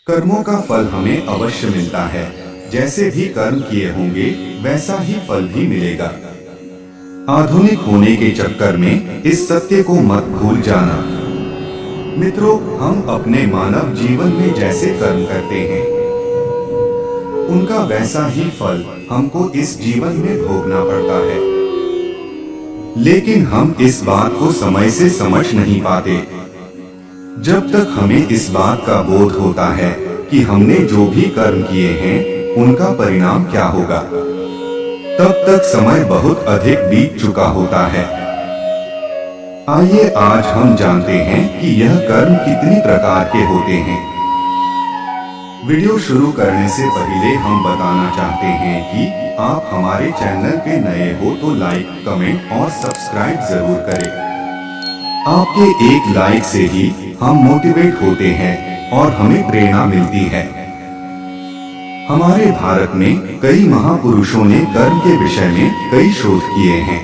कर्मों का फल हमें अवश्य मिलता है। जैसे भी कर्म किए होंगे वैसा ही फल भी मिलेगा। आधुनिक होने के चक्कर में इस सत्य को मत भूल जाना। मित्रों, हम अपने मानव जीवन में जैसे कर्म करते हैं उनका वैसा ही फल हमको इस जीवन में भोगना पड़ता है। लेकिन हम इस बात को समय से समझ नहीं पाते। जब तक हमें इस बात का बोध होता है कि हमने जो भी कर्म किए हैं उनका परिणाम क्या होगा, तब तक समय बहुत अधिक बीत चुका होता है। आइए आज हम जानते हैं कि यह कर्म कितनी प्रकार के होते हैं। वीडियो शुरू करने से पहले हम बताना चाहते हैं कि आप हमारे चैनल पे नए हो तो लाइक, कमेंट और सब्सक्राइब जरूर करें। आपके एक लाइक से ही हम मोटिवेट होते हैं और हमें प्रेरणा मिलती है। हमारे भारत में कई महापुरुषों ने कर्म के विषय में कई शोध किए हैं।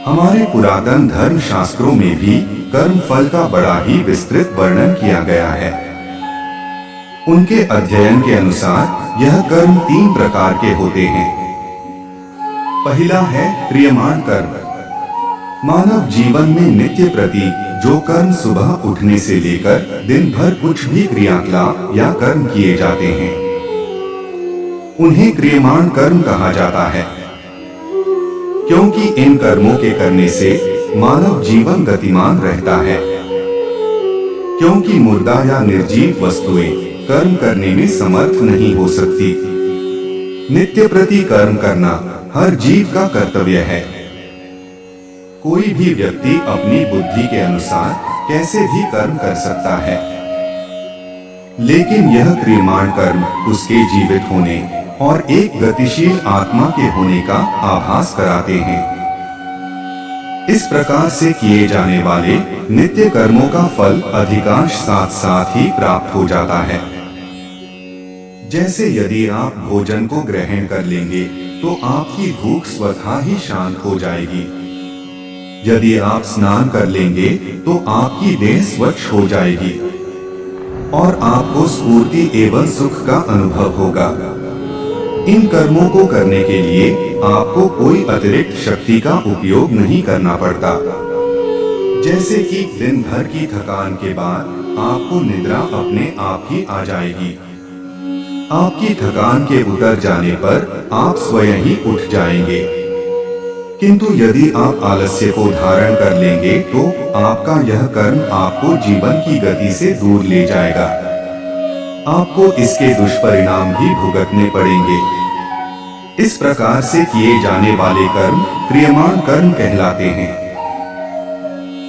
हमारे पुरातन धर्म शास्त्रों में भी कर्म फल का बड़ा ही विस्तृत वर्णन किया गया है। उनके अध्ययन के अनुसार यह कर्म 3 प्रकार के होते हैं। पहला है क्रियमाण कर्म। मानव जीवन में नित्य प्रति जो कर्म सुबह उठने से लेकर दिन भर कुछ भी क्रियाकलाप या कर्म किए जाते हैं उन्हें क्रियमाण कर्म कहा जाता है। क्योंकि इन कर्मों के करने से मानव जीवन गतिमान रहता है। क्योंकि मुर्दा या निर्जीव वस्तुएं कर्म करने में समर्थ नहीं हो सकती। नित्य प्रति कर्म करना हर जीव का कर्तव्य है। कोई भी व्यक्ति अपनी बुद्धि के अनुसार कैसे भी कर्म कर सकता है, लेकिन यह क्रियमाण कर्म उसके जीवित होने और एक गतिशील आत्मा के होने का आभास कराते हैं। इस प्रकार से किए जाने वाले नित्य कर्मों का फल अधिकांश साथ साथ ही प्राप्त हो जाता है। जैसे यदि आप भोजन को ग्रहण कर लेंगे तो आपकी भूख स्वतः ही शांत हो जाएगी। यदि आप स्नान कर लेंगे तो आपकी देह स्वच्छ हो जाएगी और आपको स्फूर्ति एवं सुख का अनुभव होगा। इन कर्मों को करने के लिए आपको कोई अतिरिक्त शक्ति का उपयोग नहीं करना पड़ता। जैसे कि दिन भर की थकान के बाद आपको निद्रा अपने आप ही आ जाएगी। आपकी थकान के उतर जाने पर आप स्वयं ही उठ जाएंगे। किंतु यदि आप आलस्य को धारण कर लेंगे तो आपका यह कर्म आपको जीवन की गति से दूर ले जाएगा। आपको इसके दुष्परिणाम भी भुगतने पड़ेंगे। इस प्रकार से किए जाने वाले कर्म क्रियमाण कर्म कहलाते हैं।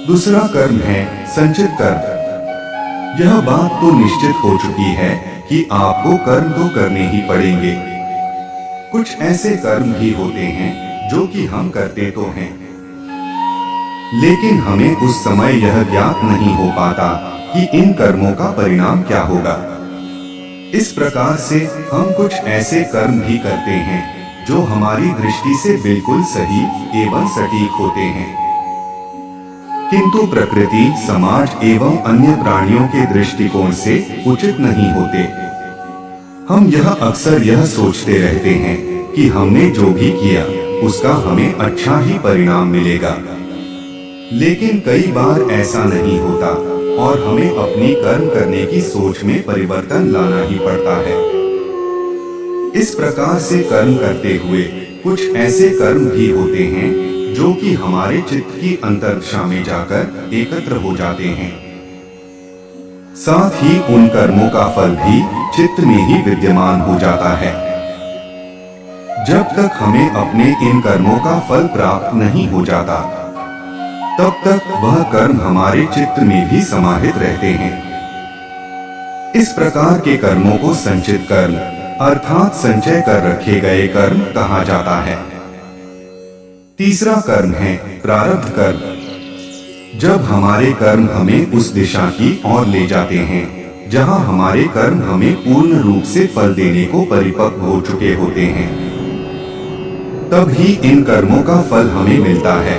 दूसरा कर्म है संचित कर्म। यह बात तो निश्चित हो चुकी है कि आपको कर्म तो करने ही पड़ेंगे। कुछ ऐसे कर्म भी होते हैं जो कि हम करते तो हैं, लेकिन हमें उस समय यह ज्ञात नहीं हो पाता कि इन कर्मों का परिणाम क्या होगा। इस प्रकार से हम कुछ ऐसे कर्म भी करते हैं जो हमारी दृष्टि से बिल्कुल सही एवं सटीक होते हैं, किंतु प्रकृति, समाज एवं अन्य प्राणियों के दृष्टिकोण से उचित नहीं होते। हम यह अक्सर यह सोचते रहते हैं कि हमने जो भी किया उसका हमें अच्छा ही परिणाम मिलेगा, लेकिन कई बार ऐसा नहीं होता और हमें अपनी कर्म करने की सोच में परिवर्तन लाना ही पड़ता है। इस प्रकार से कर्म करते हुए कुछ ऐसे कर्म भी होते हैं जो कि हमारे चित्त की अंतर्दशा में जाकर एकत्र हो जाते हैं। साथ ही उन कर्मों का फल भी चित्त में ही विद्यमान हो जाता है। जब तक हमें अपने इन कर्मों का फल प्राप्त नहीं हो जाता तब तक वह कर्म हमारे चित्त में भी समाहित रहते हैं। इस प्रकार के कर्मों को संचित कर्म अर्थात संचय कर रखे गए कर्म कहा जाता है। तीसरा कर्म है प्रारब्ध कर्म। जब हमारे कर्म हमें उस दिशा की ओर ले जाते हैं जहां हमारे कर्म हमें पूर्ण रूप से फल देने को परिपक्व हो चुके होते हैं, तब ही इन कर्मों का फल हमें मिलता है।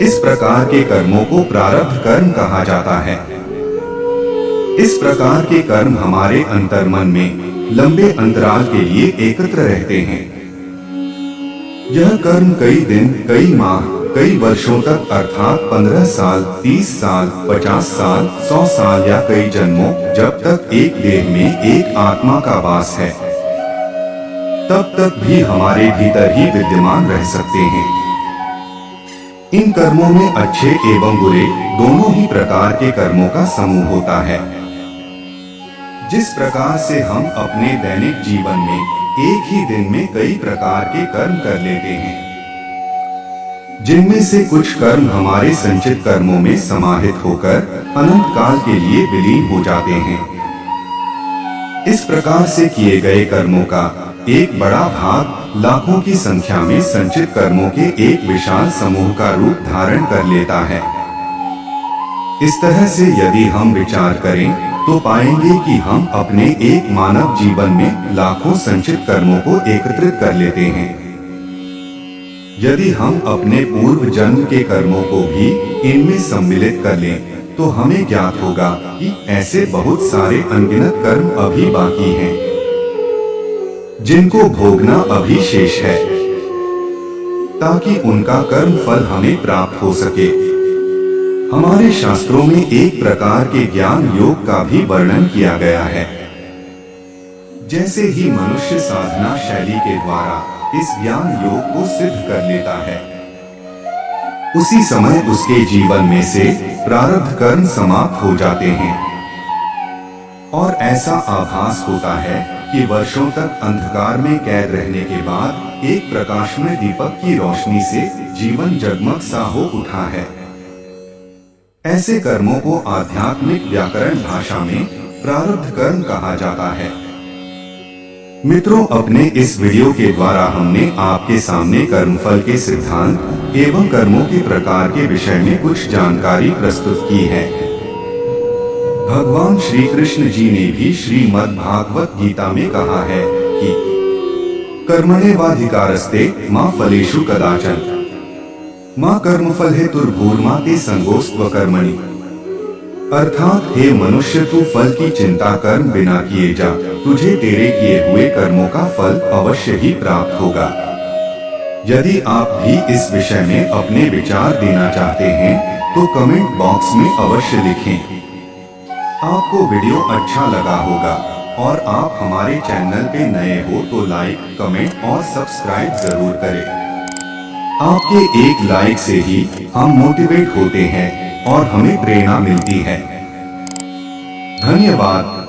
इस प्रकार के कर्मों को प्रारब्ध कर्म कहा जाता है। इस प्रकार के कर्म हमारे अंतर्मन में लंबे अंतराल के लिए एकत्र रहते हैं। यह कर्म कई दिन, कई माह, कई वर्षों तक अर्थात 15 साल, 30 साल, 50 साल, 100 साल या कई जन्मों, जब तक एक देह में एक आत्मा का वास है, तब तक भी हमारे भीतर ही विद्यमान रह सकते हैं। इन कर्मों में अच्छे एवं बुरे दोनों ही प्रकार के कर्मों का समूह होता है। जिस प्रकार से हम अपने दैनिक जीवन में एक ही दिन में कई प्रकार के कर्म कर लेते हैं, जिनमें से कुछ कर्म हमारे संचित कर्मों में समाहित होकर अनंत काल के लिए विलीन हो जाते हैं। इस प्रकार से किए गए कर्मों का एक बड़ा भाग लाखों की संख्या में संचित कर्मों के एक विशाल समूह का रूप धारण कर लेता है। इस तरह से यदि हम विचार करें तो पाएंगे कि हम अपने एक मानव जीवन में लाखों संचित कर्मों को एकत्रित कर लेते हैं। यदि हम अपने पूर्व जन्म के कर्मों को भी इनमें सम्मिलित कर लें तो हमें ज्ञात होगा कि ऐसे बहुत सारे अनगिनत कर्म अभी बाकी हैं, जिनको भोगना अभी शेष है, ताकि उनका कर्म फल हमें प्राप्त हो सके। हमारे शास्त्रों में एक प्रकार के ज्ञान योग का भी वर्णन किया गया है। जैसे ही मनुष्य साधना शैली के द्वारा इस ज्ञान योग को सिद्ध कर लेता है, उसी समय उसके जीवन में से प्रारब्ध कर्म समाप्त हो जाते हैं और ऐसा आभास होता है कि वर्षों तक अंधकार में कैद रहने के बाद एक प्रकाशमय दीपक की रोशनी से जीवन जगमग सा हो उठा है। ऐसे कर्मों को आध्यात्मिक व्याकरण भाषा में प्रारब्ध कर्म कहा जाता है। मित्रों, अपने इस वीडियो के द्वारा हमने आपके सामने कर्मफल के सिद्धांत एवं कर्मों के प्रकार के विषय में कुछ जानकारी प्रस्तुत की है। भगवान श्री कृष्ण जी ने भी श्रीमद् भागवत गीता में कहा है कि कर्मण्येवाधिकारस्ते मा फलेषु कदाचन मां कर्मफल हेतुर्भूर्मा ते संगोस्त्व कर्मणि। अर्थात हे मनुष्य, तू फल की चिंता कर्म बिना किए जा, तुझे तेरे किए हुए कर्मों का फल अवश्य ही प्राप्त होगा। यदि आप भी इस विषय में अपने विचार देना चाहते हैं तो कमेंट बॉक्स में अवश्य लिखें। आपको वीडियो अच्छा लगा होगा और आप हमारे चैनल पे नए हो तो लाइक, कमेंट और सब्सक्राइब जरूर करें। आपके एक लाइक से ही हम मोटिवेट होते हैं और हमें प्रेरणा मिलती है। धन्यवाद।